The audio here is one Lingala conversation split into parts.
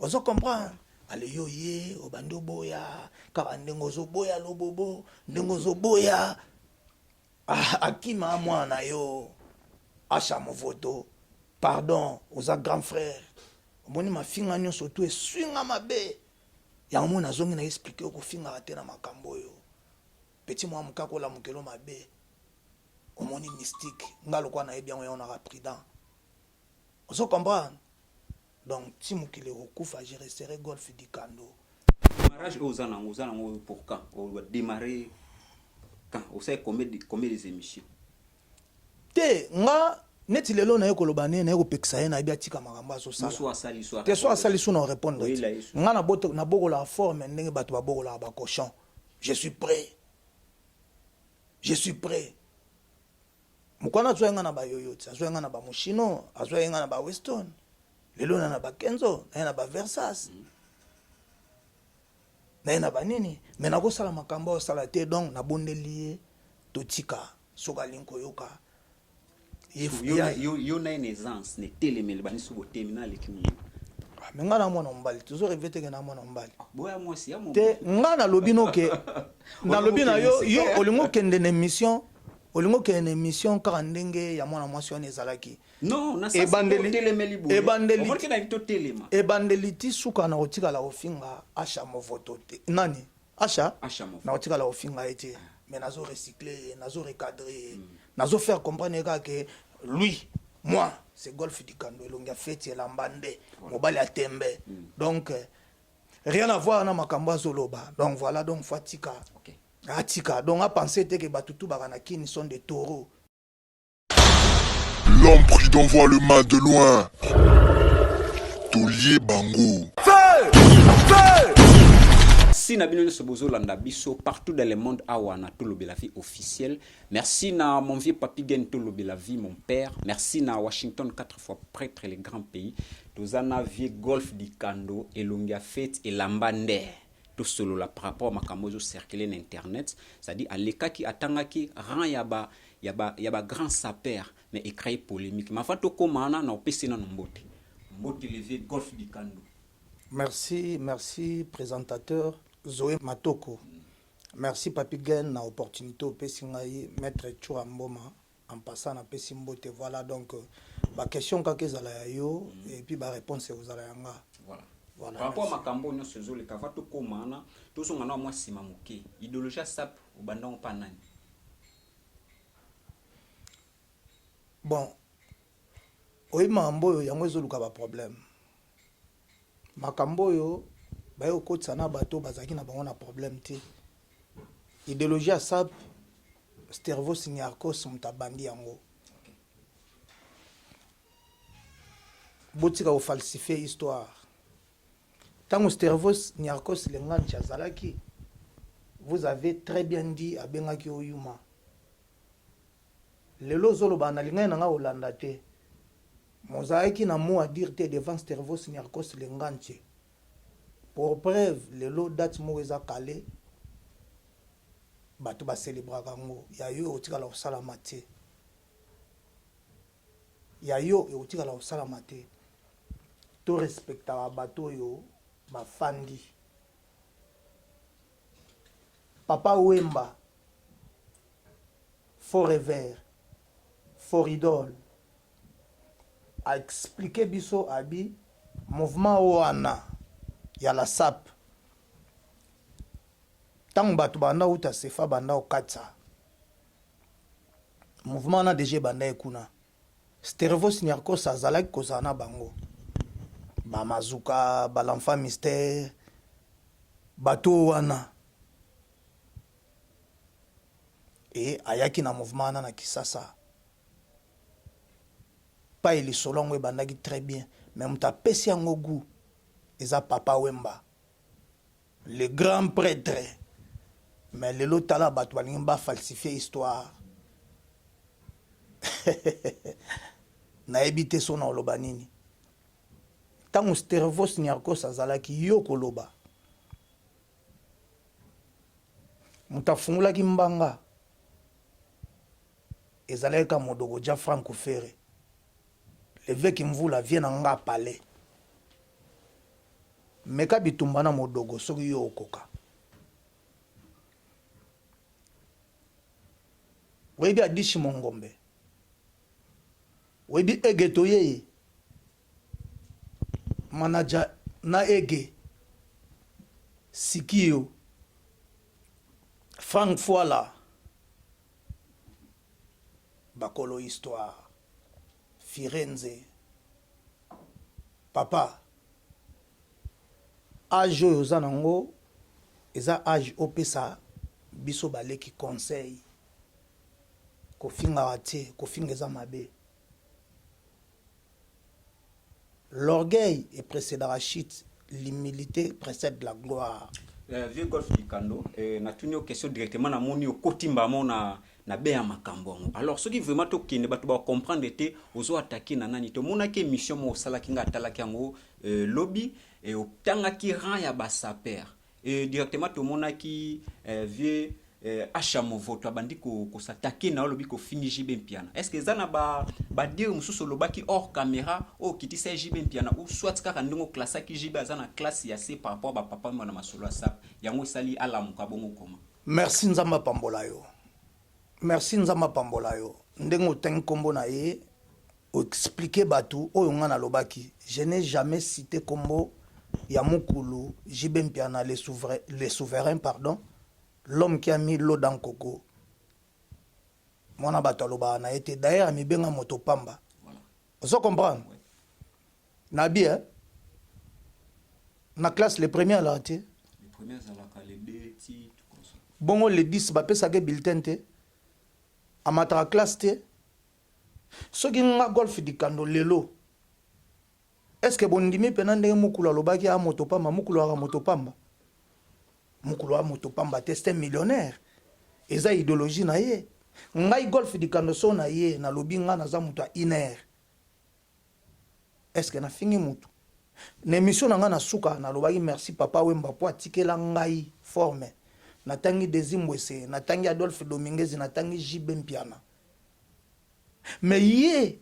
Ozo comprendre. Ale yo ye obando boya kaka ndengo zo boya lobobo ndengo zo boya akima mwana yo acha movoto pardon oza grand frère omoni mafinga nyonso tu eswinga mabe yango mona azongi na expliquer ko finga te na makambo yo petit moi mukako la mukelo mabe omoni mystique ngalo kwa na yebi yango ya na prudent ozo comprendre. Donc, si je suis je resterai golf du Kando. Démarrage aux années pour quand? On doit démarrer quand? On sait combien des émissions? Te, nga, neti lelo na yoko lobane na yoko peksaye na ibia tika magamba so sala. Te so asali so na répondre. Nga na boko la forme ndenge bato ba boko la ba cochon. Je suis prêt. Je suis prêt. Mukwana zo nga na ba yoyo, zo nga na ba mushino, zo nga na ba weston. Lelo na ba Kenzo, na ba Versas. Na ba nini? Mais na ko sala makambo sala te donc na bondeli to tika soka linko yoka. Yo na une aisance ne telemel bani subo terminal ki. Mais nga na mwana mbali, toujours revete ke na mwana mbali. Boya moi si ya mo. Te nga na lobino ke na lobina yo olingo kende na émission. Olingo ke na émission car ndenge ya mwana mwasi on ezalaki. Non, na sa telemeli bo. Ebandeli ti suka na otika la ofinga acha movoto te. Nani? Acha na otika la ofinga ete. Mais nazo recycler, nazo recadrer, nazo faire comprendre que lui, moi, c'est golf du Kando, longa fête la mbande, mobali a tembe. Donc rien à voir na makamba zoloba. Donc voilà donc fatika. OK. Atika donc a pensé que batutu baranaki ni sont des taureaux. L'homme prudent voit le mal de loin. Tolier Bango. Merci na bino sobozo landa biso partout dans le monde awana tolobe la vie officielle. Merci na mon vieux papi Gen tolobe la vie mon père. Merci na Washington 4 fois prêtre les grands pays. Tozana vieux golf du Kando et longa fête et lambande. Tout solo la par rapport à makamozo circuler sur internet, c'est-à-dire à l'éka qui atangaki ran yaba grand sapeur mais écrit polémique. Ma fato komana na opesi na mbote. Mbote levé golf du Kando. Merci présentateur Zoé Matoko. Merci Papi Gen na opportunité opesi ngai maître Chua Mboma en passant na pesi mbote. Voilà donc ma question ka kezala yo et puis ma réponse aux alayanga. Voilà. Voilà, par rapport à Makambo, nous sommes les cavatos comana, tous sont maintenant moi simamuke. Idéologie sap ou bandon panani. Bon, oui mambo yo yango ezoluka ba problème. Makambo yo ba yo kotsana bato bazaki na bango na problème te. Idéologie sap stervo signarkos mutabandi yango. Botika o falsifier histoire. Tant Stervos Niarkos Lengan Chazalaki, vous avez très bien dit à Bengaki Oyuma. Le lozolo banalinga nanga Olanda te. Mozaiki na mot à dire te devant Stervos Niarkos Lenganche. Pour preuve, le lot date moeza calé. Batu ba célébrer kango. Ya yo otika la salamate. Ya yo otika la salamate. To respecta bato yo. Bafandi Papa Wemba Forever Foridol a expliqué biso abi mouvement wana ya la SAP tant batu banda uta sefa banda okatsa mouvement na DG banda ekuna Stervos Niarkos azalaki kozana bango ba mazuka ba l'enfant mystère bato wana et ayaki na mouvement na Kisasa pas il solongo bandaki très bien mais muta pesi yango goût eza Papa Wemba le grand prêtre mais le lotala bato balingi ba falsifier histoire na ebité son oloba nini. Tant Stervos Niarkos azalaki yo koloba. Mutafungula kimbanga. Ezaleka modogo ja Franco Ferre. Le veki mvula vient en nga palais. meka bitumba na modogo soki yo okoka. Webi adishi mongombe. Webi ege toye. Manager na ege. Sikio. Frank Foala. Bakolo histoire. Firenze. Papa. Âge oyo oza nango eza âge opesa biso baleki conseil. Kofinga wate, kofinga eza mabe. L'orgueil est précède la chute, l'humilité précède la gloire. Vieux Golf Dikando, na tuni o question directement na moni o kotimba mona na be ya makambo. Alors ce qui vraiment to kine ba to ba comprendre te ozo attaquer na nani to mona ke mission mo sala kinga talaki yango lobby et o tanga ki ran ya ba saper. Et directement to mona ki vieux achamo voto abandi ko s'attaquer na lobby ko fini jibe mpiana. Est-ce que zana ba dire mususu lobaki hors caméra o kiti sa jibe mpiana ou soit kaka ndingo classe ki jibe azana classe ya se par rapport ba papa mwana masolo sa yango sali ala mukabongo koma. Merci Nzamba Pambola yo. Merci Nzamba Pambola yo. Ndengo teng kombo na ye o expliquer batu oyo nga na lobaki. Je n'ai jamais cité kombo ya mukulu jibe mpiana les souverains pardon. L'homme qui a mis l'eau dans coco. Mwana bataloba na été d'ailleurs mi benga motopamba. Voilà. Vous comprenez? Oui. Nabi hein? Na classe les premiers à la raté. Les premiers à la les deux titres comme ça. Bongo les 10 ba pesa ke bulletin te. Amatra classe te. Soki nga golf dikando lelo. Est-ce que bondimi penande mukulu lobaki a motopamba mukulu a motopamba? Mukulu a motopamba testé millionnaire. Eza idéologie na ye. Ngai golf dikando so na ye na lobi nga na za mutu a iner. Est-ce que na fingi mutu? Na émission na nga na suka na lobaki merci papa Wemba po atikela ngai forme. Na tangi Dezimbwese, na tangi Adolphe Dominguez, na tangi Jibe Mpiana. Mais ye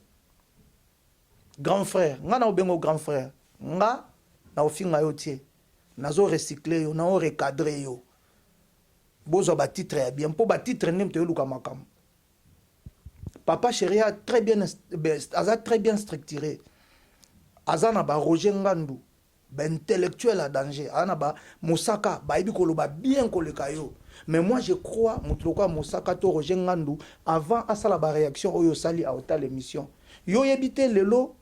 grand frère, nga na obengo grand frère, nga na ofinga yo tie. Nazo recycler yo, na o recadrer yo. Bozo ba titre ya bien, po ba titre nem te luka makam. Papa chéri a très bien structuré. Azana ba Roger Ngandu, ba intellectuel à danger. Ana ba Mosaka, ba ibi koloba bien koleka yo. Mais moi je crois mutloko Mosaka to Roger Ngandu avant à ça la réaction oyo sali à autant l'émission. Yo yebité lelo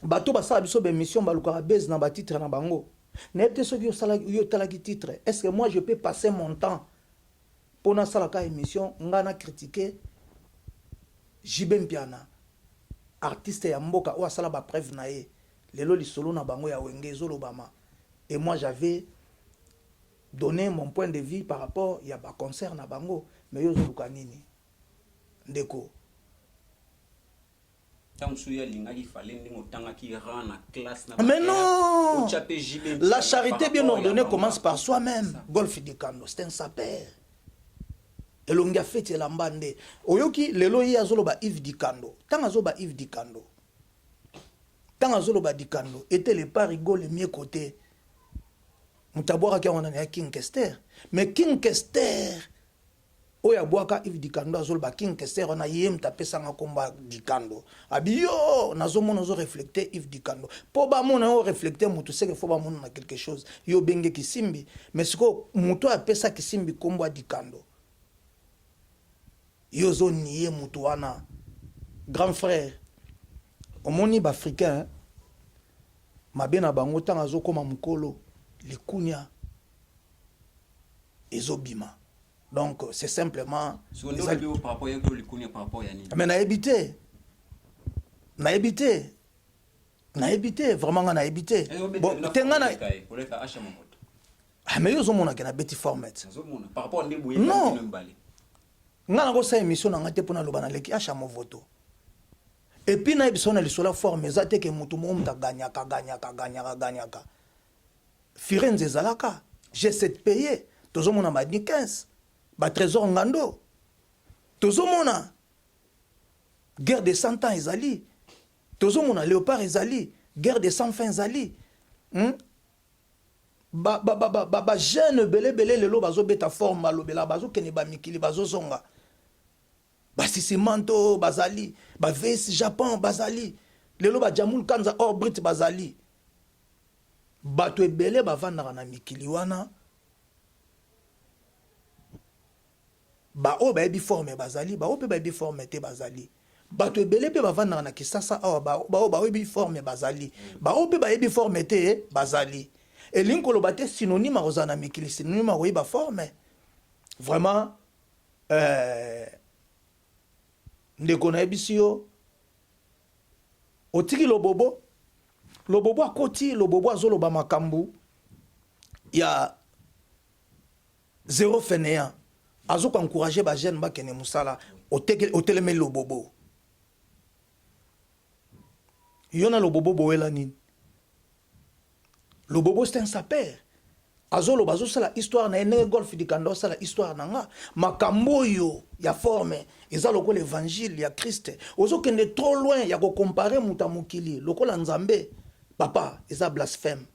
bato basala biso be mission baluka base na ba titre na bango. N'était ce que sala yo talaki titre. Est-ce que moi je peux passer mon temps pour na sala ka émission ngana critiquer Jibe Mpiana artiste ya mboka ou asala ba preuve na ye lelo lisolo na bango ya wenge zolobama. Et moi j'avais donné mon point de vue par rapport ya ba concert na bango mais yo zoluka nini ndeko. Mais non, la charité bien ordonnée commence par soi-même. Golf Dikando, c'est un saper. Et l'on a fait la bande. Oyoki, le loyi azoloba Yves Dikando. Tant azoba Yves Dikando. Tant azoloba Dikando. Était le parigo le mieux côté. Mutaboura qui a un King Kester. Mais King Kester. Oya boaka Yves Dikando azoloba King Kester on a yem tapé sanga komba Dikando. Abiyo nazo mono zo reflecter Yves Dikando. Po ba mono o reflecter mutu c'est que faut ba mono na quelque chose. Yo benge kisimbi mais siko mutu a pesa kisimbi komba Dikando. Yo zo nié mutu wana grand frère. Omoni ba africain mabena bango tanga zo koma mukolo likunya ezobima. Donc c'est simplement mais na évité vraiment na évité bon tengana mais yo zomona ke na beti format par rapport ndebouye non ngana ko sa émission na ngate pona loba na leki acha mo voto et puis na émission na lisola forme ezate ke mutu mo mta gagna ka Firenze zalaka j'ai cette payé tozomona ba 15 ba trésor ngando tozomona guerre de 100 ans ezali tozomona léopard ezali guerre de 100 fins ezali ba jeune belé lelo bazo beta forme balobela bazo kene ba mikili bazo zonga ba sisimanto bazali ba vs Japon bazali lelo ba jamul kanza orbit bazali bato ebele bavandaka na mikili wana ba o ba ebi forme bazali ba o pe ba ebi forme te bazali bato ebele pe bavandaka na Kisasa awa ba o ba ebi forme bazali ba o pe ba ebi forme te bazali elingi koloba te synonyme akozala na mikili synonyme akoyeba forme vraiment ndeko nayebisi yo otiki lobobo akoti lobobo azoloba makambo ya zéro fainéant azo encourager ba jeune bakene musala otelemeli lobobo yona lobobo boela nini lobobo c'est un sapeur azoloba azosala histoire na ene golf dikanda osala histoire nanga makambo yo ya forme eza lokola évangile ya Christ ozokende trop loin ya kocompare muta mokili lokola nzambe papa eza blasphème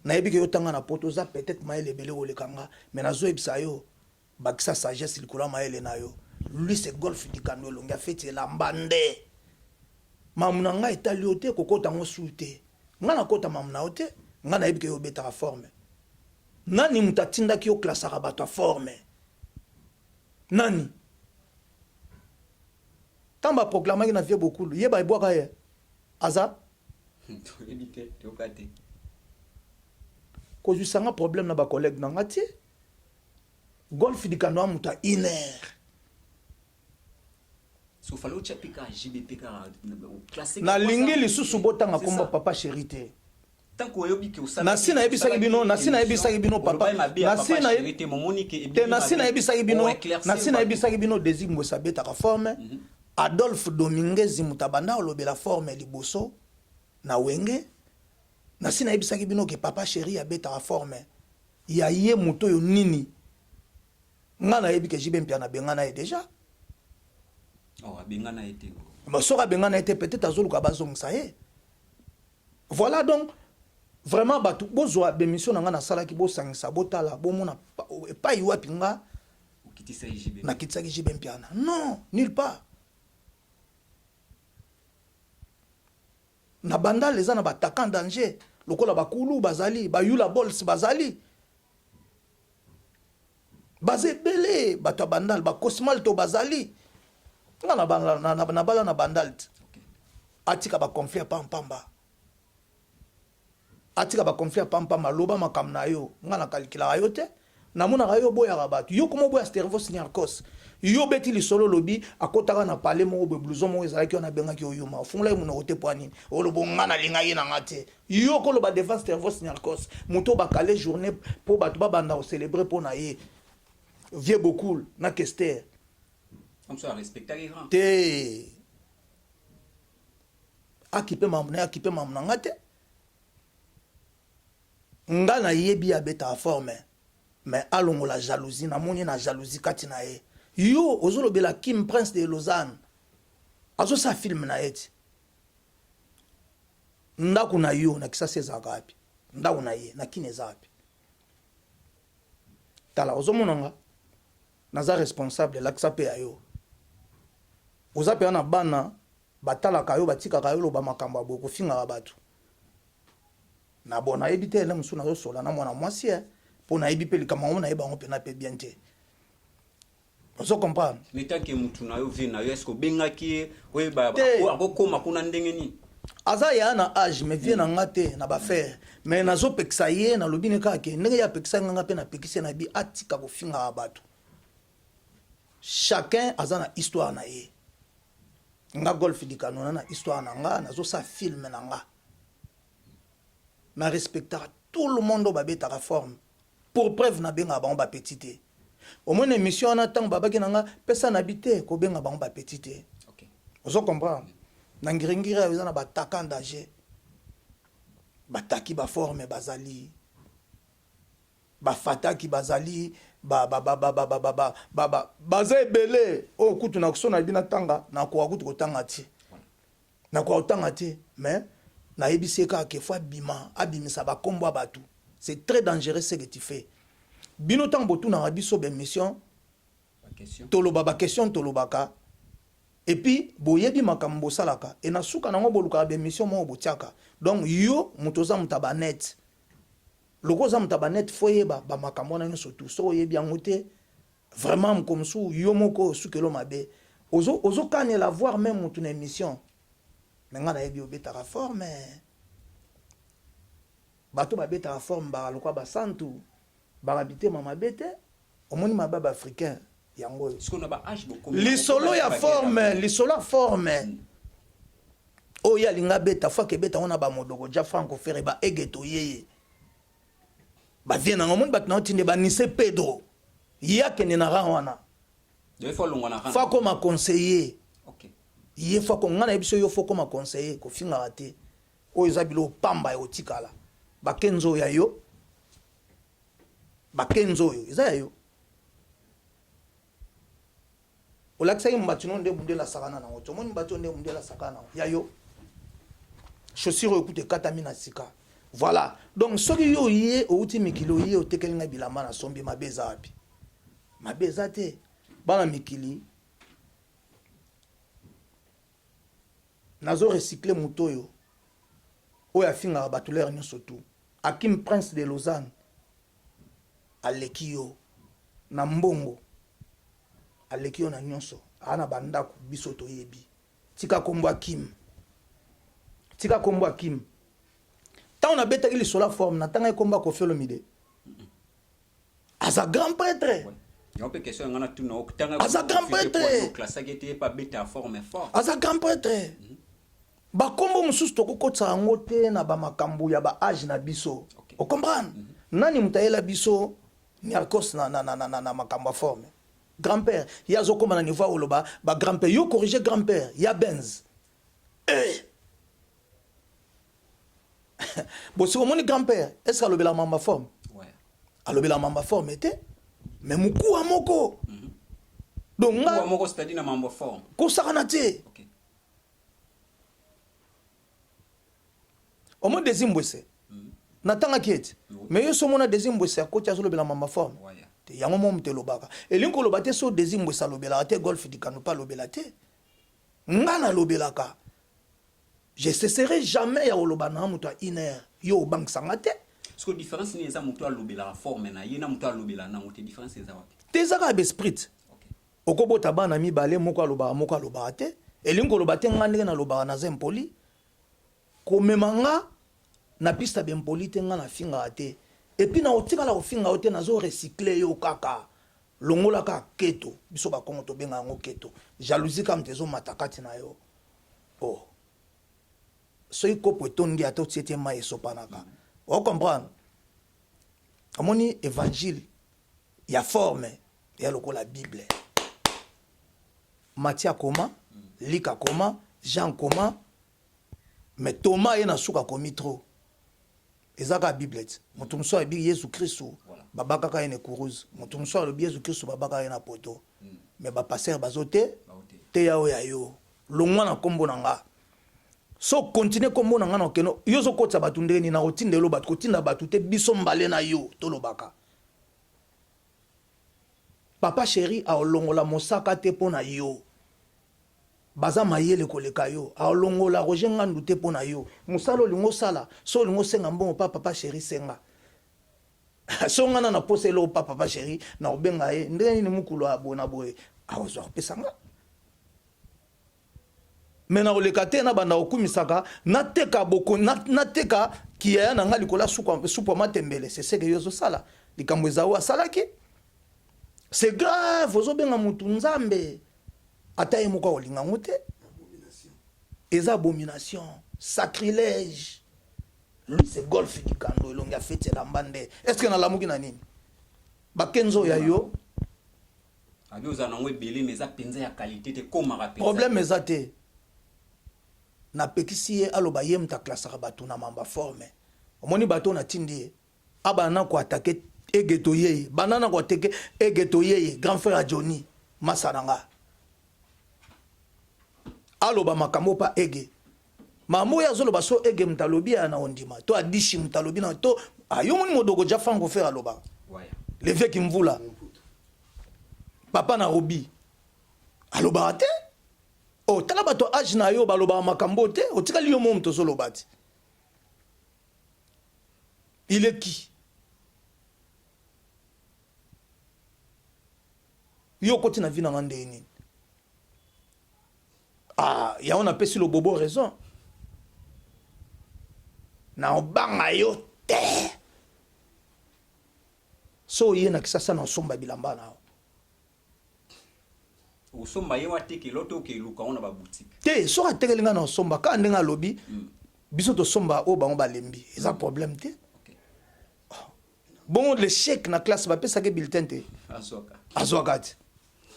nayebi ke yo tanga na poto za peut-être maele belé olekanga mais nazo ebisa yo bakisa sagesse likula maele na yo lui c'est golf dikanda longa feti la mbande mamuna nga etali ote kokota ngo suite nga na kota mamuna ote nga nayebi ke yo beta forme nani mutatinda ki yo klasaka bato forme nani tamba proclamaki na vie beaucoup yeba ebwaka ye aza kozwisanga problème na ba collègue na ngati golf dikando muta iner so falo chapika JBP ka classique na lingi lisusu botanga komba papa chéri te tanko yobi ke usala nasina yebisaki bino papa nasina yebisaki bino désir ngwesa beta ka forme Adolphe Dominguez mutabanda olobela forme liboso na wenge nasina yebisaki bino ke papa chéri ya beta ka forme ya ye moto yo nini ngana yebi ke jibe mpia na bengana ye déjà bengana été soka bengana été peut-être azoluka bazongisa ye voilà donc vraiment batu bozwa bémission na nga na salaki bosangisa botala bomona pas iwapi nga okitisa JB na kitsaki JB mpiana non nulle part na bandal eza na bataka danger lokola bakulu bazali bayula bols bazali bazebele bato bandal ba cosmal to bazali nga na bala na bandal atika ba conflit pampamba atika ba conflit pampamba loba makamna yo nga na kalikila yo te namona yo boya rabatu yo komo boya stervos nyarkos yo beti li solo lobi akotaka na parler mo be blouson mo ezalaki na benga ki oyuma ofungla ye muno ote poani olobo nga na linga ye na ngate yo ko loba devant stervos nyarkos muto ba kale journée po batu ba banda o célébrer po na ye vieux beaucoup na kester comme ça respecter les grands te akipe mamna ngate nga na yebi abeta forme mais alongo la jalousie na moni na jalousie kati na ye yo ozolobela Kim Prince de Lausanne azo sa film na eti ndaku na yo na kisa seza gapi ndaku na ye na kineza gapi tala ozomonanga naza responsable la kisa pe ayo ozape na bana batala kayo batika kayo lo ba makambo abo ko finga batu na bona ebite le musuna zo sola na mwana mwasi pour na ebi pe likama na eba ngo pe na pe bien te ozo comprendre mais tant que mutu na yo vi na yo est-ce que bengaki we ba akokoma kuna ndenge ni aza ya na âge mais vie na ngate na ba faire mais nazo pekisa ye na lobine ka ke ndenge ya pekisa nga pe na pekisa na bi atika ko finga batu chacun aza na histoire na ye nga golf dikano na histoire na nga nazo sa film na nga na respectera tout le monde ba beta forme pour preuve na benga ba on ba petite au moins émission na tang baba ki nanga pesa na bité ko benga ba on ba petite OK ozo comprendre na ngiringira eza na bataka danger bataki ba forme bazali bafataki bazali baza belé o kutu na kusona bina tanga na kwa kutu kotanga ti na kwa otanga ti mais na ebisi kaka fois bima abimisa ba kombo abatu. C'est très dangereux ce que tu fais. Bino tant botu na biso ben mission. Toloba ba question tolobaka. Et puis boyebi makambo salaka et na suka nango boluka ben mission mo botiaka. Donc yo mutoza mutaba net. Loko za mutaba net foyeba ba makambo na nyoso tout so yebi angote vraiment comme sou yo moko sukelo mabe. Ozo kanela voir même mutu na émission. Menga na yebi obetaka forme. Bato babetaka forme ba lokwa ba santu. Ba habité mama bete. Omoni mababa africain. Yango. Lisolo ya forme, lisolo forme. O ya linga beta fois que beta ona ba modoko ja franco faire ba egeto yeye. Ba vient na ngomoni bat na tinde ba nise Pedro. Ya kene na wana. De fois longona wana. Fa comme conseiller. OK. Ye fa ko ngana biso yo fo comme conseiller ko finga raté. O ezabilo pamba ya otikala. Ba kenzo ya yo. Ba kenzo yo, eza yo. Olakisa yi mbatuno nde munde la sakana na oto. Moni mbatuno nde munde la sakana. Ya yo. Chaussure ekute katami na sika. Voilà. Donc soki yo yé outi mikilo yé o tekelinga bilamba na sombi mabeza api. Mabeza te. Bana mikili. Nazo recycler mutoyo. Oya finga batuleur nyonso tout. Hakim Prince de Lausanne. Alekio na mbongo. Alekio na nyonso ana bandako biso to yebi tika kombo Hakim tant na beta ili sola forme na tanga komba ko Olomide asa grand prêtre on peut question ngana tout na okutanga asa grand prêtre classe qui pas beta forme fort asa grand prêtre ba kombo mususu to kokotsa ngote na ba makambo ya ba age na biso o comprendre nani mutayela biso ni alkos na makambo forme grand-père, il y a Zokoma na niveau oloba, ba grand-père, yo corriger grand-père, il y a Benz. Bon, si on grand-père, est-ce qu'à l'obéla mamba forme? Ouais. À l'obéla mamba forme était, mais moukou à moko. Donc, moukou à moko, c'est-à-dire na mamba forme. Kosaranate. Ok. Au moins des imbwese. Natanga kiet. Mais yo somona des imbwese à côté à l'obéla mamba forme. Ouais. Yango mom te lobaka elinko lobate so dezimbo sa lobela te golf di kanu pas lobela te ngana lobelaka je cesserai jamais ya loba na muto une heure yo bank sangate parce que différence ni eza muto lobela forme na yena muto lobela na muto différence eza wapi tezaka be spirit okobota bana mibale moko loba te elinko lobate ngandeke na loba na zempoli komemanga na pista bempoli te ngana finga te. Et puis na otika la ofinga ote nazo recycler yo kaka longola ka keto biso ba kongo to benga ngo keto jalousie kam tezo matakati na yo oh so iko potondi ato tiete ma esopanaka o comprendre amoni évangile ya forme ya lokola bible Matthieu koma Lika koma Jean koma mais Thomas yena suka komi trop ezaka biblet mutu muso abi Yesu Kristo babaka ka ene kuruzi mutu muso abi Yesu Kristo babaka ena poto mais ba passer bazote te yao ya yo longwa na kombo nanga so continue kombo nanga na keno yo zo kotsa batu ndeni na otindelo batu kotinda batu te biso mbale na yo to lobaka papa chéri a olongola mosaka te pona yo baza mayele koleka yo alongola roger ngandu te pona yo musalo lingo sala so lingo senga mbongo papa chéri senga so ngana na poselo papa chéri na obenga ye ndeni ni mukulu abona boye awozo pesanga mena oleka te na banda okumisaka nateka boko nateka kiya na ngali kola supa matembele c'est ce que yo zo sala likambo ezawa salaki c'est grave ozo benga mutu nzambe ataye moko olinga ngote abomination sacrilège lui c'est golf du kando elonga fete la mbande est-ce que na lamuki na nini bakenzo ya yo abioza na ngwe belé mais za penza ya qualité te koma rapide problème ezate na pekisi ye aloba ye mta classe rabatu na mamba forme omoni bato na tindi abana ko attaquer egeto yeye banana ko attaquer egeto yeye grand frère Johnny Masaranga aloba makambo pa ege mambo ya zolo baso ege mtalobi na ondima to adishi mtalobi na to ayo moni modoko ja fango faire aloba le veki mvula papa na robi aloba te o tala bato age na yo baloba makambo te o tika liyo mom to zolo bati il est qui yo koti na vina ngande nini ya on appelle le bobo raison na obanga yo te so yena kisasa na somba bilamba na osomba ye wateke loto ke luka ona ba boutique te so atekelinga na somba ka ndenga lobi biso to somba o bango balembi eza problème te bon le chèque na classe ba pesa ke bulletin te azwaka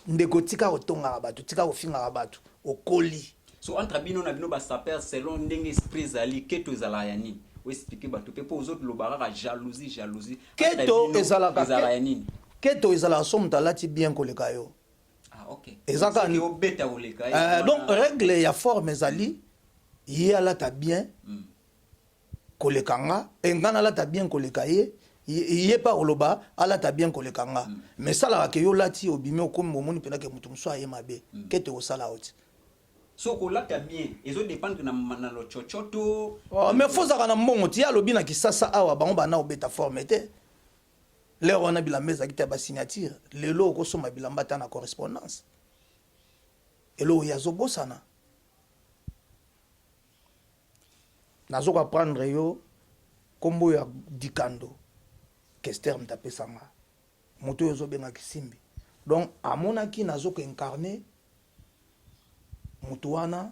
ndeko tika otonga bato tika ofinga bato okoli so entre bino na bino ba saper selon ndenge esprit zali keto ezala ya nini o expliquer bato pe pour autres lobara jalousie keto ezala ya nini keto ezala somme talati bien koleka yo OK ezaka ni obeta koleka donc règle ya forme ezali ye alata bien kolekanga engana alata bien koleka ye ye pa oloba alata bien kolekanga mais sala ke yo lati obimi okomi momoni pena ke mutu muso aye mabe kete osala oti so ko lata bien ezo dépendre na lo chochoto mais fozaka na mbongo ti alobi na kisasa awa bango bana obeta forme te lero wana bilamba ezaki te ba signature lelo okosoma bilamba ta na correspondance elo yazobosana nazoka prendre yo kombo ya dikando Kester mtapesanga moto yozo benga kisimbi donc amonaki nazoka incarner moto wana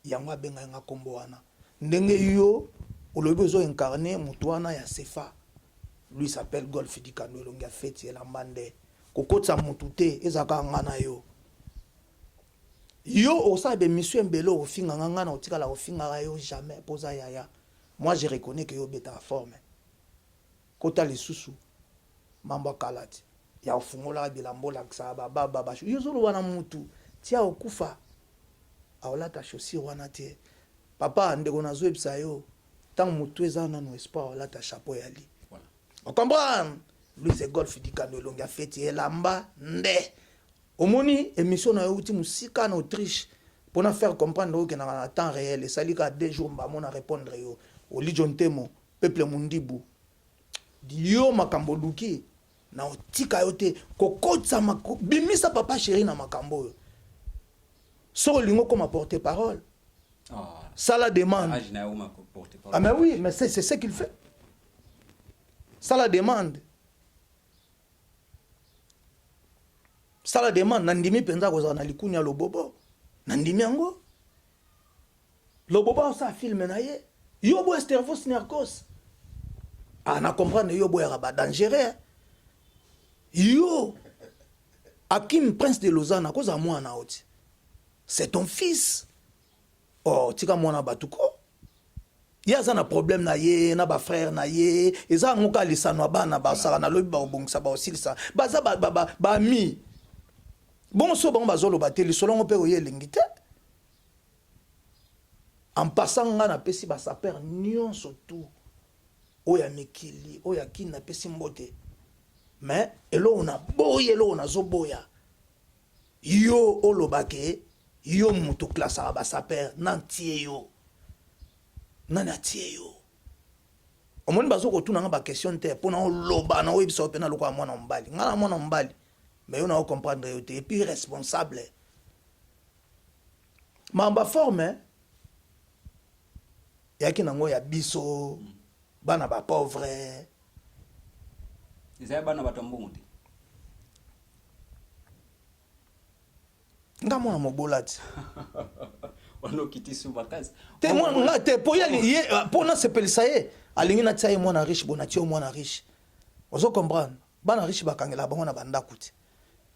yango abenga nga kombo wana ndenge yo olobi ozo incarner moto wana ya Sefa lui s'appelle Golf Dikando longa feti la mbande kokotsa motu te ezaka ngana yo osabe mission mbelo ofinga nganga na otika la ofinga yo jamais posa yaya moi je reconnais que yo beta forme kota les susu mamba kalati ya ofungola bilambo la ksaba baba yo zolo wana mutu tia okufa aolata chaussure wana te papa ndeko nazo ebisa yo tant mutu ezana no espoir aolata chapeau ya li on comprend lui c'est Golf Dikando longa feti elamba nde omoni émission na uti musika na Autriche pour na faire comprendre que na temps réel et salika 2 jours ba mona répondre yo o Lijon Temo peuple mundibu yo makambo luki na otika yo te kokotsa bimisa papa chéri na makambo so lingo comme porter parole ça la demande mais oui mais c'est ce qu'il fait ça la demande nandimi penza ko na likunya lobobo nandimi yango lobobo sa filme na ye yo bo Stervos Nerkos na comprendre yo bo ya ba dangereux yo Hakim Prince de Lausanne koza mwana oti c'est ton fils tika mwana batuko yaza na problème na ye na ba frère na ye eza ngoka lisano bana ba sala na lobi ba obongisa ba osilisa baza ba mi bon so bon bazolo bateli solongo pe oye lingite en passant nga na pesi ba saper nyonso tout oya mikili oya kina pesi mbote mais elo ona boye elo ona zo boya yo olobake yo mutu classe ba saper nantie yo nana tie yo omoni bazo ko tuna nga ba question te pona oloba na webso pe na lokwa mwana mbali ngana mwana mbali mais on a comprendre yo te et puis responsable mamba forme yaki nango ya biso bana ba pauvre ezaya bana batambongo te nga mwana mobolati ono kitisu bakazi te mwana te poyali ye pona sepelisa ye alingi na tia ye mwana riche bona tia mwana riche ozo comprendre bana riche bakangela bango na bandaku te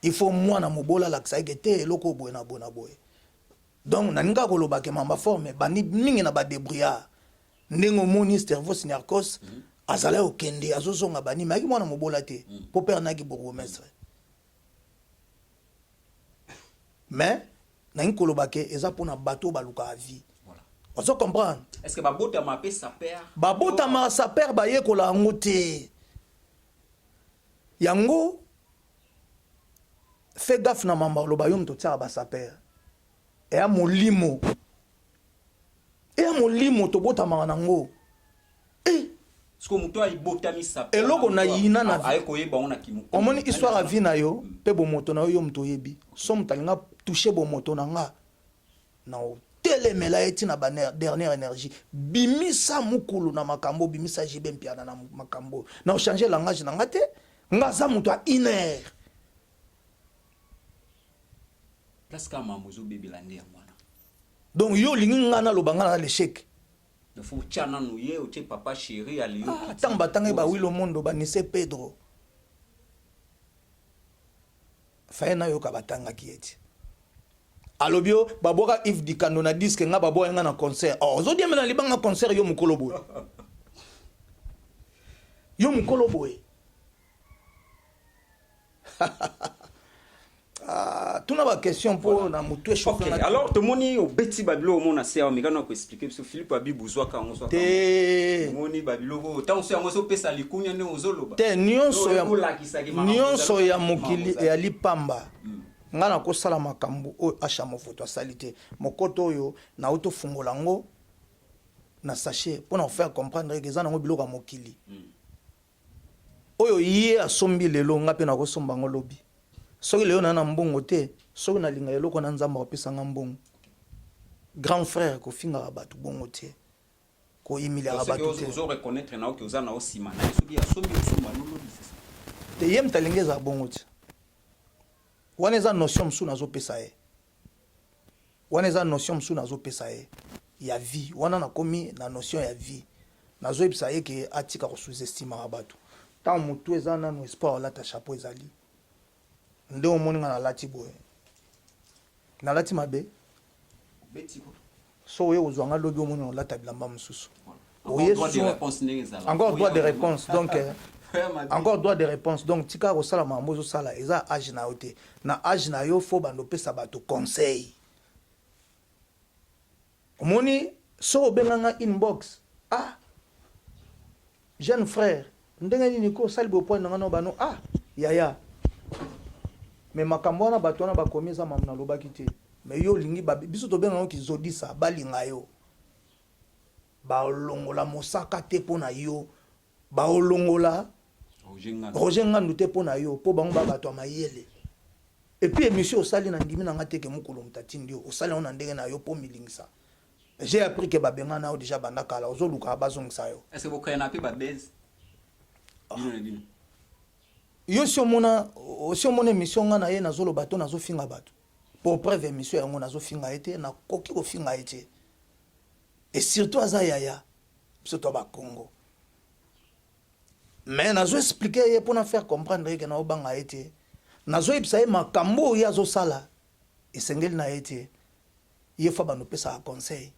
il faut mwana mobola la ksaike te eloko boye na bona boye donc naninga koloba ke mamba forme bani mingi na ba débrouillard ndengo moni Stervos Nerkos azala okende azozonga bani maki mwana mobola te po père naki bourgmestre mais naninga koloba ke eza pona bato baluka vie ozo comprendre est-ce que babota ma pe sa père babota ma sa père ba yekola yango te yango fais gaffe na mamba loba yo mto tia ba sa père e a molimo to bota ma nango Parce que muto ibotami sa père eloko na yina na ay ko yeba on a kimu omoni histoire a vie na yo pe bo moto na yo mto yebi so mtalinga toucher bo moto na nga na telemela eti na ba dernière énergie bimisa mukulu na makambo bimisa jibe mpiana na makambo na changer langage na ngate nga za muto a iner place ka mamuzo bébé la nder mwana donc yo lingi nga na lobanga na l'échec il faut tchana nou ye o tche papa chéri ali yo tamba tanga ba wilo mondo ba nise Pedro faena yo ka batanga kieti alobio baboka if dikando na disque nga babo nga na concert ozo dia mena libanga concert yo mukolo boy yo mukolo boy tuna ba question pour na mutu okay. Alors to moni o beti babilo o mona se o mekana ko expliquer parce que Philippe abi buzwa ka on so te moni babilo ko ta on so yango so pesa likunya ne ozoloba te nyonso ya mokili ya lipamba ngana ko sala makambo o acha mofoto salite mokoto oyo na auto fungola ngo na sachet pour nous faire comprendre que ça na biloko mokili oyo yie asombi lelo ngape na ko somba ngo lobi soki leo na mbongo te soki na linga eloko na nzamba opesa nga mbongo grand frère ko finga batu bongo te ko imilia batu te ozo reconnaître na ko za na osima na soki asombi osomba no lobi c'est ça te yem talingeza bongo te wana eza notion msu nazo pesa ye wana eza notion msu nazo pesa ye ya vie wana na komi na notion ya vie nazo epesa ye ke atika ko sous-estima batu tant mutu eza na no espoir la ta chapeau ezali nde omoni nga na lati boye na lati mabe beti ko so oye ozwanga lobi omoni na lata bilamba mosusu encore droit de réponse donc encore droit de réponse donc tika ko sala mambo zo sala eza âge na yote na âge na yo fo bando pesa bato conseil omoni so obenganga inbox jeune frère ndenge nini ko sali bo point ngano bano yaya mais makambo wana bato wana bakomi eza mamu na lobaki te mais yo lingi biso tobenganga kizodisa balinga yo baolongola mosaka te mpo na yo baolongola Roger Ngandu te mpo na yo mpo bango babato ya mayele et puis émission osali na ndimi na nga te ke mokolo mutatindi yo osali yango na ndenge na yo mpo milingisa j'ai appris que babenga na yo déjà banda kala ozoluka bazongisa yo est-ce que bokayana pe babeze bino yo si omona émission nga na ye nazoloba to nazofinga bato pour preuve émission yango nazofinga ye te nakoki kofinga ye te et surtout aza yaya biso to bakongo mais nazo expliquer ye mpona faire comprendre ke naobanga ye te nazoyebisa ye makambo oyo azosala esengeli na ye te ye fa banopesaka conseil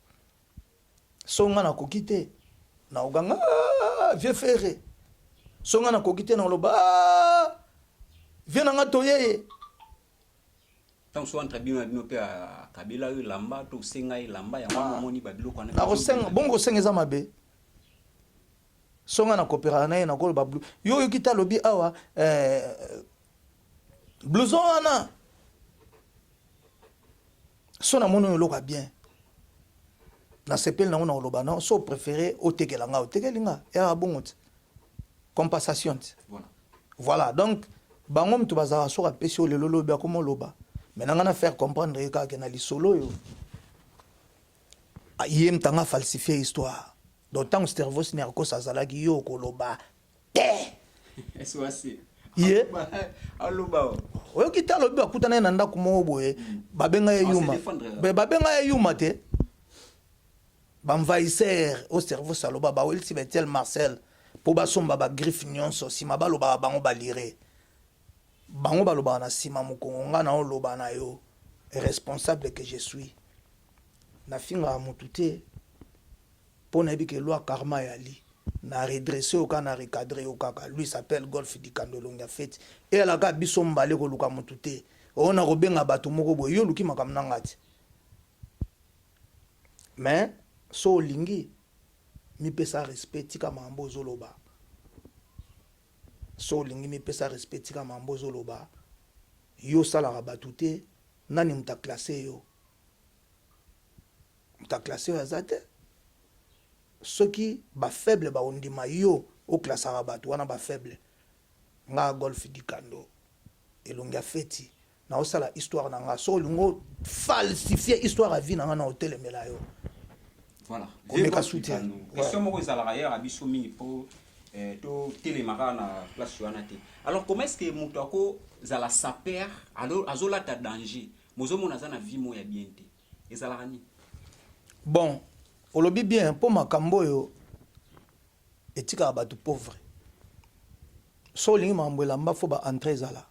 so nga nakoki te naoganga vieux frère so nga nakoki te naoloba vieux nanga toyeye tant so entre bino bino pe kabila lamba to senga lamba ya mama moni babilo kwa na kosenga bongo senga eza mabe songa na kopera na ye na koloba blue yo kita lobi awa blouson wana so na mono loka bien na sepel na ona loba na so préféré otekelinga ya bongo compensation voilà donc bango mtu bazara so ka pesi lelo lobi akomo loba mais na ngana faire comprendre que na lisolo yo yem tanga falsifier histoire donc tant cerveau nerveux azalaki yo koloba te SOAC ye aloba oyo kita lobi akutana na ndako moko boye babenga ye yuma babenga ye yuma te bamvaisser au cerveau saloba ba welsi betel Marcel po basomba ba griffe nyonso sima baloba bango balire bango baloba na sima mokongo nga na oloba na yo responsable que je suis na finga mutute pour na bike loi karma yali na redresser au na recadrer au kaka lui s'appelle Golf di Kandolonga fait et la ga biso mbale ko luka mutute on a robenga bato moko boyo luki makamna ngati mais so olingi mipesa respect tika mambo zoloba so olingi mipesa respect tika mambo zoloba yo salaka batu te nani muta classé yo aza te soki bafaible baondima yo oklasaka bato wana bafaible nga golf dikando elongi ya feti na osala histoire na nga so olingo falsifier histoire ya vie na nga na otelemela yo voilà komeka soutien question moko ezalaka yaka biso mingi mpo totelemaka na place wana te alors comment est ce que moto akozala saper azolata danger mozomona aza na vie mo ya bien te ezalaka nini bon olobi bien mpo makambo oyo etikaka bato pauvre so olingi makambo elamba fo baentre ezala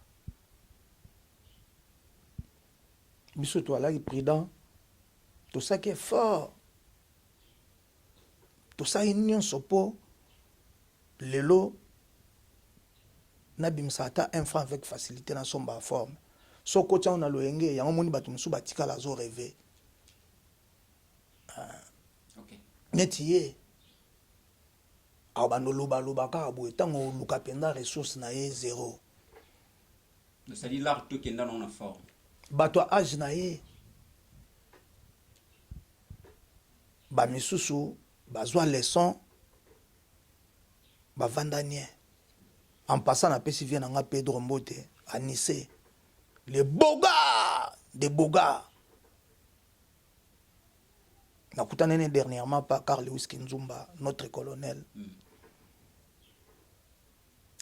biso toalaki prudent tosaki effort tosali nyonso mpo lelo nabimisa ata 1 franc avec facilité na somba ya forme so kotiango na loyenge yango moni bato mosusu batikala azo rêve neti ye awa bando loba kaka boye ntango oluka mpenza ressource na ye zéro c'est-à-dire l'art tokenda na forme bato ya age na ye bamisusu bazwa leçon bavandanie en passant napesi vie na nga Pedro Mbote à Nice les bogas des bogas nakutana dernièrement par Carl Lewis Kinzumba notre colonel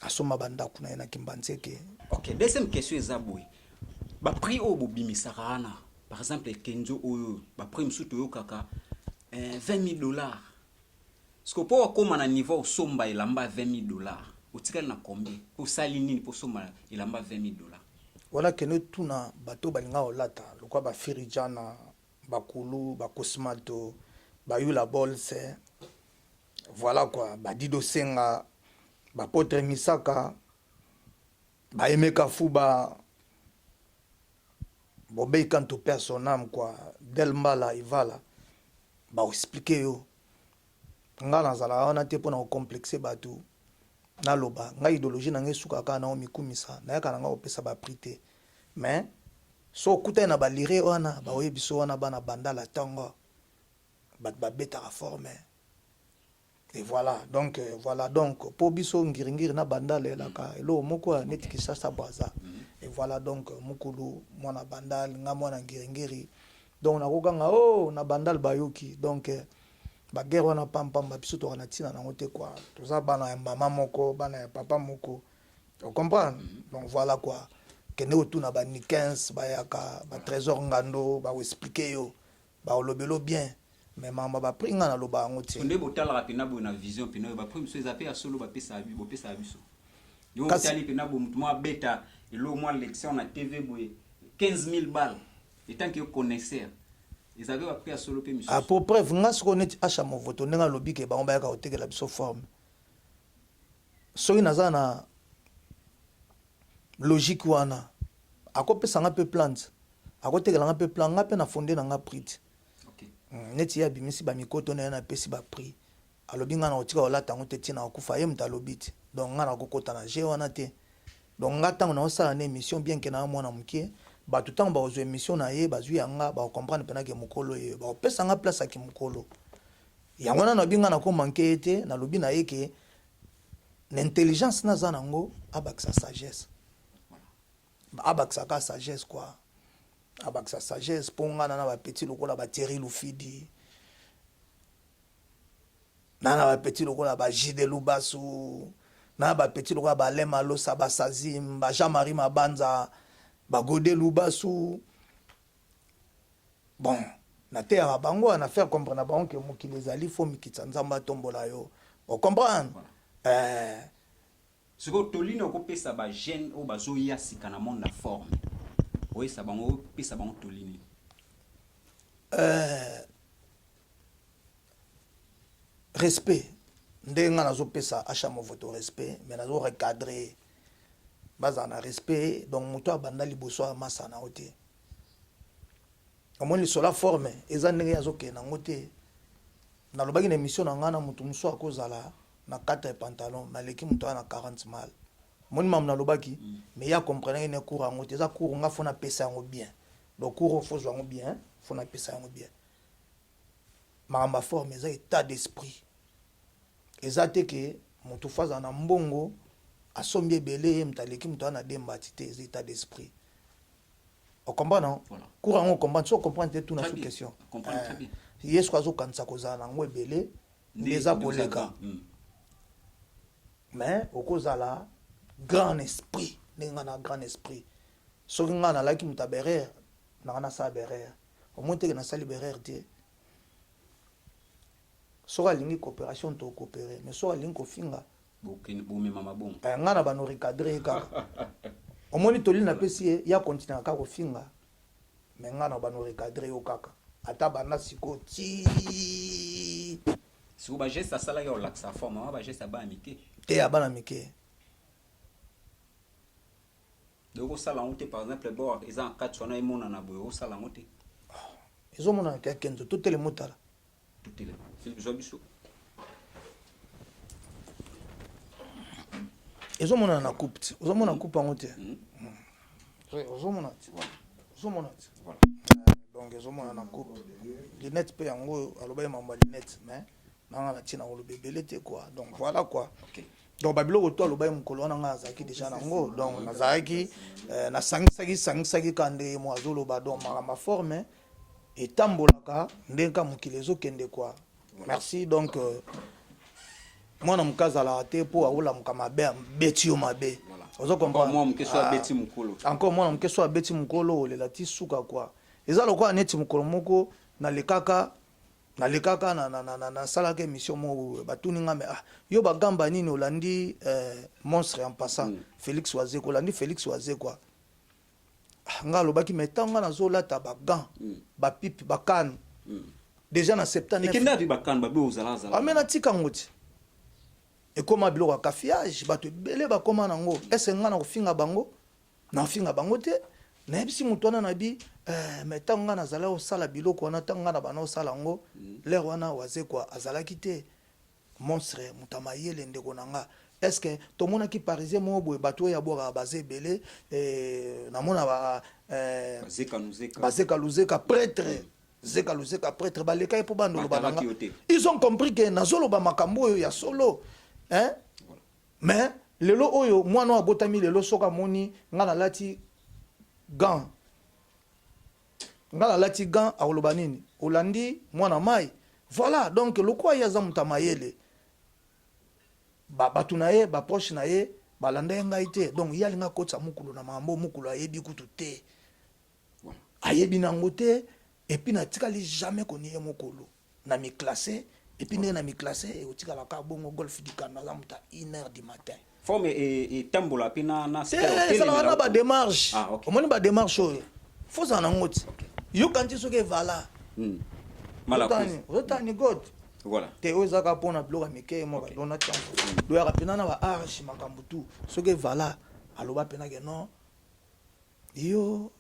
asoma banda kuna na Kimbanzeke. OK, deuxième question ezaboy ba prix au bobimisaka wana par exemple Kenzo oyo ba prix msuto yo kaka $20 ce que pour akoma na niveau somba elamba $20 utikali na combien pour sali nini pour somba elamba $20 wana kene tuna bato balinga olata lokwa ba Firijana bakulu bakosmato bayula bolse voilà quoi badido senga bapotre misaka baemeka fuba bobei kanto personnam quoi delmbala ivala ba expliquer yo nga nazala wana te pona complexer batu na loba nga idéologie na ngesuka ka na omikumisa na yaka na nga opesa ba prité mais so kuta na balire wana ba oyebiso wana bana bandala tango bat babeta forme et voilà donc pour biso ngiringiri na bandala elaka elo moko neti kisasa baza et voilà donc mukulu mwana bandal nga mwana ngiringiri donc nakokanga na bandal bayoki donc baguerre wana pampamba biso tokana tina nango te quoi toza bana ya mama moko bana ya papa moko tu comprends donc voilà quoi kende otuna ba ni 15 bayaka ba trésor ngando ba expliquer yo ba olobelo bien mais mama ba pringa na loba ngo te nde botala rapina bo na vision pina ba prime so ezape ya solo ba pesa biso yo tali pina bo mutu mo beta elo mo lection na TV boye 15000 balles et tant que connaisseur ils avaient appris à solo pe mission à pour preuve nga ce connaît acha mo voto ndenga lobi ke ba on ba ka otekela biso forme soki naza na logique wana akopesa nga pe plante akotekela nga pe plan nga pe na fondé na nga prix OK neti ya bimisi ba mikoto na pesi ba prix alobi nga na otika olata ngo te tina okufa ye mta lobiti donc nga na kokota na je wana te donc nga tango na osala na émission bien que na mwana mukie ba tout temps ba ozo émission na ye bazwi yanga ba comprendre pena ke mukolo ye ba opesa nga place ki mukolo yango na binga na ko manquer te na lobi na ye ke l'intelligence na za nango abaksa sagesse abaksa ka sagesse quoi abaksa sagesse ponga na ba petit lokola ba Thierry Lufidi na ba petit lokola ba Jide Lubasu na ba petit lokola ba Lema Losa ba Sazim ba Jean-Marie Mabanza ba Godé Lubasu bon na terre bango na faire comprendre bango que mokili ezali fo mikitsa nzamba tombola yo on comprendre ce que tolino ko pesa ba jeune o bazo ya sika na monde la forme oui ça bango pesa bango tolini respect ndenga nazo pesa acha mo voto respect mais nazo recadrer baza na respect donc moto abanda liboso amasa na ote omoni sola forme eza ndenge azo ke na ngote nalobaki na émission na ngana mutu muso akozala na 4 pantalon maleki mutu na 40 mal moni mam nalobaki mais ya comprendre ne cours yango te za cours nga fona pesa yango bien donc cours faut yango bien fona pesa yango bien makamba forme eza état d'esprit eza te ke mutu faza na mbongo asombi ebele mtaleki mutu na demba te eza état d'esprit on comprend non voilà. Cours yango comprendre so comprendre te tout na sous question comprendre très bien yesu azokanisa kozala nango ebele ndeza koleka mais okozala grand esprit ndenge nga na grand esprit soki nga nalaki mutu aberere nanga nasala berere omoi teke nasali berere te soki alingi coopération to coopérer mais soki alingi kofinga nga na bano recadre kaka omoni toli napesi ye ya continue kaka kofinga mais nga na bano recadre yo kaka ata bana siko ti si ba geste asala yo laksa forme ba geste ba mike te abana mike donc sala ngote par exemple bo ils en 4 sona imona na boyo sala ngote ils mona ka kenzo tout le motala tout le Philippe Jobiso ils mona na coupe ils mona coupe ngote ils mona voilà donc ils mona na coupe lunette pe yango aloba mamba lunette mais nanga na tina olo bebele te quoi donc voilà quoi OK donc babilo to aloba mukolo wana nga azaki déjà nango donc nazaki na sangisaki kande mo azoloba donc ma forme etambolaka ndenka mukilezo kende quoi merci donc mwana mukazala te po aola mukamabe betio mabe ozo comprendre moi mukeso abeti mukolo encore mwana mukeso abeti mukolo lela ti suka quoi ezalo kwa neti mukolo moko na lekaka na sala ke émission mo batuni ngame yo bagamba nini olandi monstre en passant Félix Wazeko olandi Félix Wazeko nga lobaki metanga na zola ta bagan ba pipe bakan déjà na 79 ekenda bi bakan babe ozala amena tika ngoti ekoma biloko kafiage bato belé bakoma nango ese nga na kofinga bango na finga bango te na yebisi mutu wana na bi mais ntango nga nazala osala biloko wana ntango nga na bana osala ngo lere wana Wazeko azalaki te monstre mutu amayele ndeko na nga est ce que tomonaki parisien mo boye bato ya bwaka baze ebele namona bazeka luzeka prêtre zeka luzeka prêtre baleka ye po bandolo bananga ils ont compris que nazoloba makambo oyo ya solo hein mais lelo oyo mwana abotami lelo soka moni nga nalati gant ngala lati gant akoloba nini olandi mwana mai voilà donc lokwa yaza mutu amayele bato na ye baproche na ye balanda ye ngai te donc ye alinga kotisa mukulu na makambo mukulu ayebi kutu te ayebi nango te epuis natikali jamais koni ye mokolo na miklasse epuis ndenge na miklasse otikalaka bongo golf du Canada aza mutu 1h du matin forme etambola mpe na esalaka na badémarche omoni badémarche oyo fozala nango ti yokanti soki evala ozotani god voilà te oyo ezaka mpona biloko ya mike mo balona ntango loyaka mpena na baarche makambo tu soki evala aloba mpenake non yo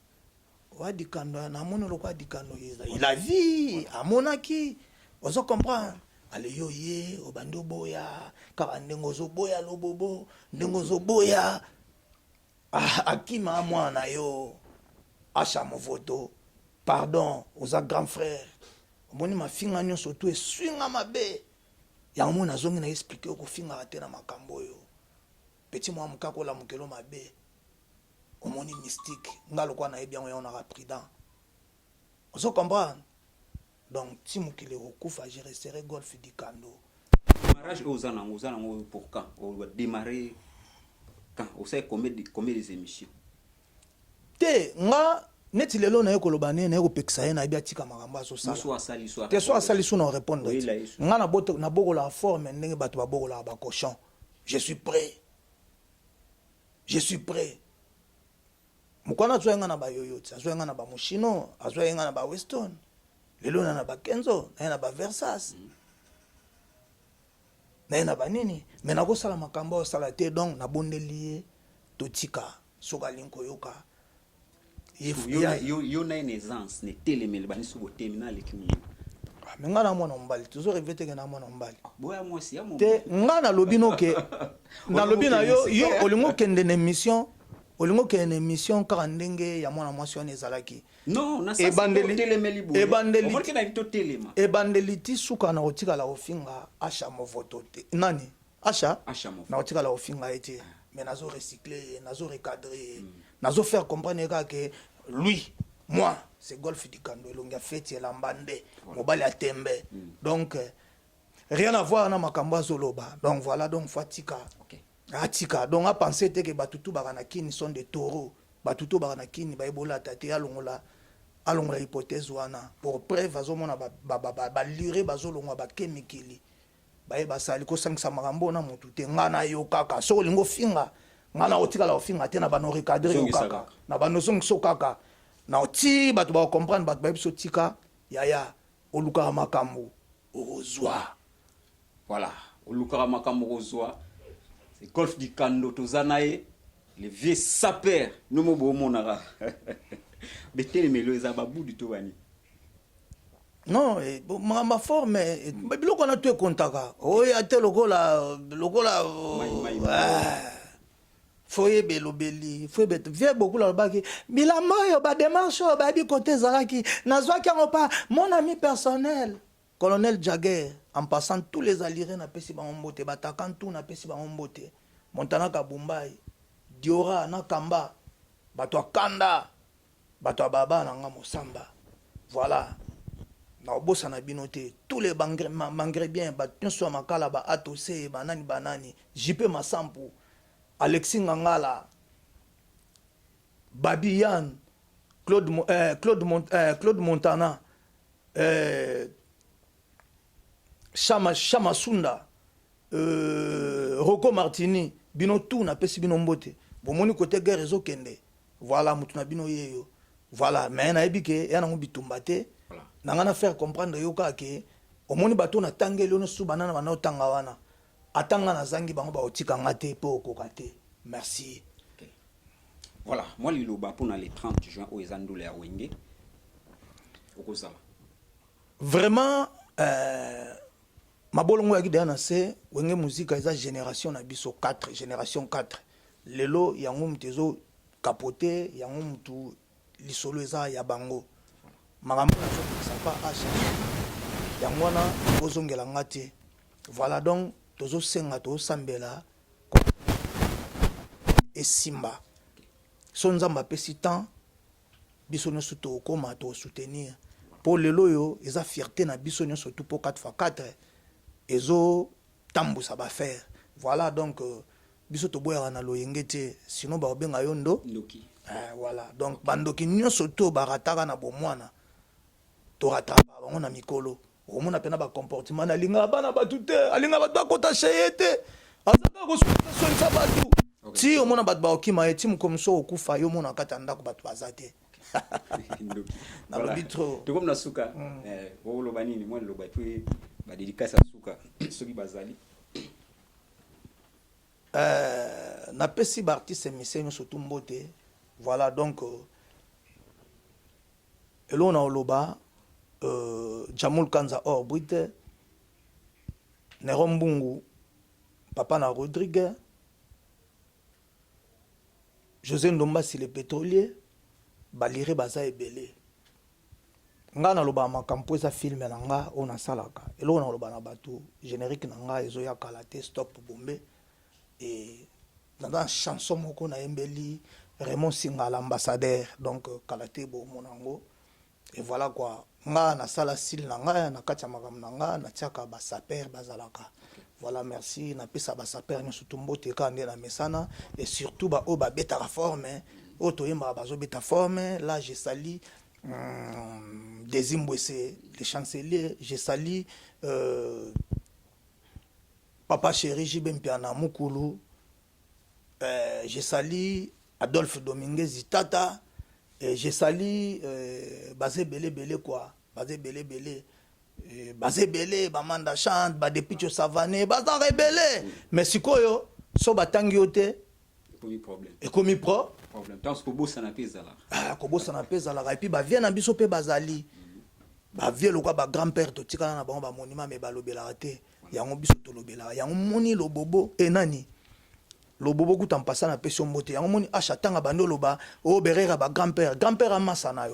wadikando namoni oloko adikando la vie amonaki ozo comprendre ale yo ye obandi oboya kaka ndenge ozoboya lobobo ndenge ozoboya akima mwana na yo acha movoto pardon oza grand frère omoni mafinga nyonso tu eswinga mabe yango moni azongi na explike okofingaka te na makambo oyo petit mwa mokaka olamukelo mabe omoni mystique nga lokwa nayebi yango yango naka prudent ozo comprendre donc ti mokili okufa je resterai golfe du Kando démarrage oza nango pour quand on va démarrer quand on sait combien des émissions te nga neti lelo na ye koloba ne na ye kopekisa ye na yebi atika makambo azosala te so asali so na orépondre nga na bokolaka forme ndenge bato babokolaka bacochon je suis prêt mokwana azwa ye nga na bayoyo ti azwa ye nga na bamoshino azwa ye nga na baweston lelo na bakenzo na ye na baversas na ye na banini me nakosala makambo osala te donc nabondeli ye totika soki alingi koyoka yo na une aisance ne telemeli bani so botemi na leki mingi mais nga na mwana mbali toujours revete que na mwana mbali boya moi si ya mon te nga na lobi no ke na lobi na yo olingo kende na émission olingo kende na émission kaka ndenge ya mwana mwasi wana ezalaki non na sa telemeli bo ebandeli na to telema ebandeli ti suka na kotikala kofinga asha movoto te nani asha na kotikala kofinga ete mais nazo recycler nazo recadrer nazo faire comprendre que lui moi c'est golf du Kando elongi afeti elamba nde mobali atembe donc rien à voir na makambo azoloba donc voilà donc fatika atika donc a penser te que batutu bakana kini sont des taureaux batutu bakana kini baebola tate alongola hypothèse wana pour preuve azomona ba lire bazolongwa ba kemikili baye basali ko sangisa makambo na mutu te ngana yo kaka so lingo finga ngana otikala ofinga te na bano recadrer yo kaka na bano songso kaka na oti bato ba comprendre bato ba biso tika yaya oluka makambo ozwa voilà oluka makambo ozwa c'est golf du Kando tozanae les vieux sapeurs no mo bo monara betele melo eza babu du tobani non ma forme biloko na to kontaka oya te lokola foye belobeli foye beto vie beaucoup la baki bilamba yo ba démarche ba bi côté zaraki nazwa ki pa mon ami personnel colonel Jagger en passant tous les alliés na pesi ba mbote batakan tout na pesi ba mbote Montana Kabumbai Diora na Kamba bato kanda bato baba na nga Mosamba voilà na obosa na binote tous les mangre bien bato so makala ba atose banani JP Masampu Alexis Ngangala, Babi Yann, Claude Montana, Chama Sunda, Rocco Martini, bino tout na pesi bino mbote. Bomoni côté guerre réseau kende. Voilà mutuna bino yeyo. Voilà, mais na ebike ya na bitumba te. Na ngana faire comprendre yoka ke omoni bato na tangelo no subana na otanga wana. Atanga na zangi bango ba otika ngate po kokate. Merci. Okay. Voilà, moi liloba pour les 30 juin au ezandole ya wenge. Okozala. Vraiment mabolongo ya kidana se wenge musique eza génération na biso 4 génération 4. Lelo yango mtezo capoter yango mtu lisolo eza ya bango. Makambo na so pas acha. Yango wana ozongela ngate. Voilà donc tozo senga to sambela et simba son nzamba pesi temps biso nyonso to koma to soutenir pour lelo yo eza fierté na biso nyonso tout pour 4x4 ezo tambusa ba faire voilà donc biso to boya na loyenge te sinon ba obenga yo ndoki voilà donc bandoki nyonso to barataka na bomwana to rataka bango na mikolo omona pena ba comportement na linga bana batute alinga bat ba kota cheyete azaka ko sonisa batu si omona bat ba okima eti mukomso okufa yo mona kata ndako batu bazate na lobi trop to comme na suka wo lo banini moi lo batwe ba dédicace suka soki bazali na pesi ba artiste misenyo surtout mbote voilà donc elona oloba Jamul Kanza Orbrite Nerombungu Papa na Rodrigue José Ndomba si le pétrolier balire baza ebele nga na loba makampo eza filme na nga ona salaka elona loba na bato générique na nga ezo ya kalate stop bombe et dans chanson moko na embeli Raymond Singa l'ambassadeur donc kalate bo monango et voilà quoi nga na sala sil na nga na katia makam na nga na tiaka ba saper bazalaka voilà merci na pesa ba saper nyo surtout mbote ka ndé na mesana et surtout ba o ba beta forme o to yemba bazo beta forme là j'ai sali Desimbwese le chancelier j'ai sali papa chéri Jibempiana Mukulu j'ai sali Adolphe Dominguez Tata. J'ai sali basé belé quoi basé belé bamanda chante ba depuis savané baza rebelle mais sikoyo so batangi yote ekomi problème tant que bossa na pesa là ko bossa na pesa là et puis ba vient na biso pe bazali ba vieux loka ba grand-père to tikala na bango ba monument mais ba lobela te yango biso to lobela yango moni lo bobo enani lo bobo kuta mpasa na peso mbote yango moni acha tanga bando loba o berera ba grand-père amasa na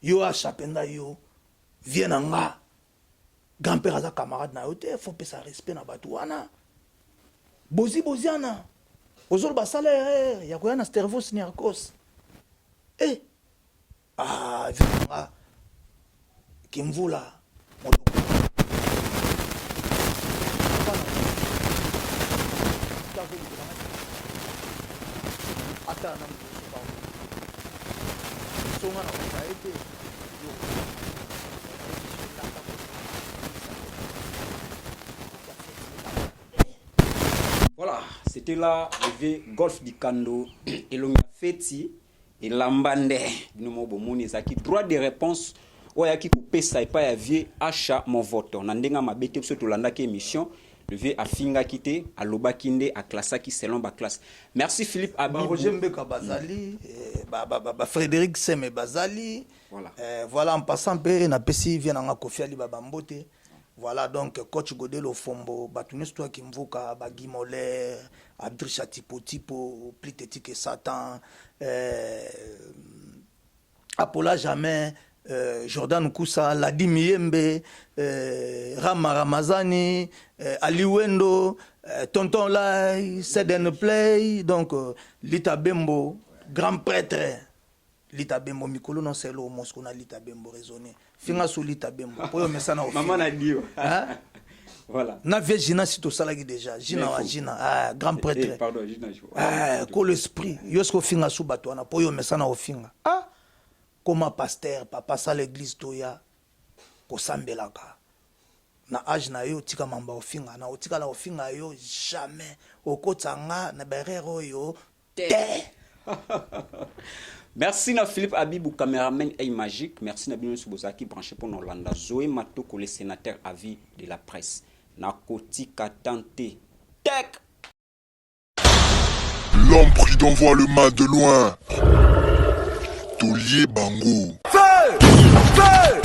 yo acha penda yo vieux na nga grand-père aza camarade na yo te faut pesa respect na bato wana boziana ozolo ba salaire ya koya na stervos niarkos vieux na nga kimvula Voilà, c'était là le golf du Kando et l'on a fait et l'ambande nous bomoni zaki droit de réponse oyaki couper ça et pas ya vie achat mon vote on ndenga mabete biso to landa ki émission le vieux afinga kité aloba kinde a classa qui selon ba classe. Merci Philippe Abibou. Roger Mbeka Bazali Frédéric Seme Bazali. Voilà. Voilà en passant pe na pesi vient nga Kofi Ali Baba Mbote. Voilà donc coach Godelo Fombo batunis toi qui mvuka ba Gimoler Abdrisha Tipo Pliteti que Satan Apola Jamais Jordan Koussa, Ladi Miyembe, Rama Ramazani, Ali Wendo, Tonton Lai, Seden Play, donc Lita Bembo, grand prêtre. Lita Bembo, Mikolo non c'est l'eau, Moscou na Lita Bembo raisonné. Finga sous Lita Bembo. Maman a dit. Voilà. Na vie Gina si to salagi déjà. Gina wa Gina, grand prêtre. Pardon, Gina. Ko l'esprit. Yosko finga sous bato na po yo mesana ofinga. Comment pasteur papa ça l'église toya ko sambelaka na âge na yo tika mamba ofinga na otika la ofinga yo jamais okotanga na berero yo te. Merci na Philippe Abibou caméraman et magique. Merci na Bino Subozaki branché pour Nolanda Zoé Matoko le sénateur à vie de la presse na kotika tante tek. L'homme prudent voit le mal de loin. Tolier Bango. Feu!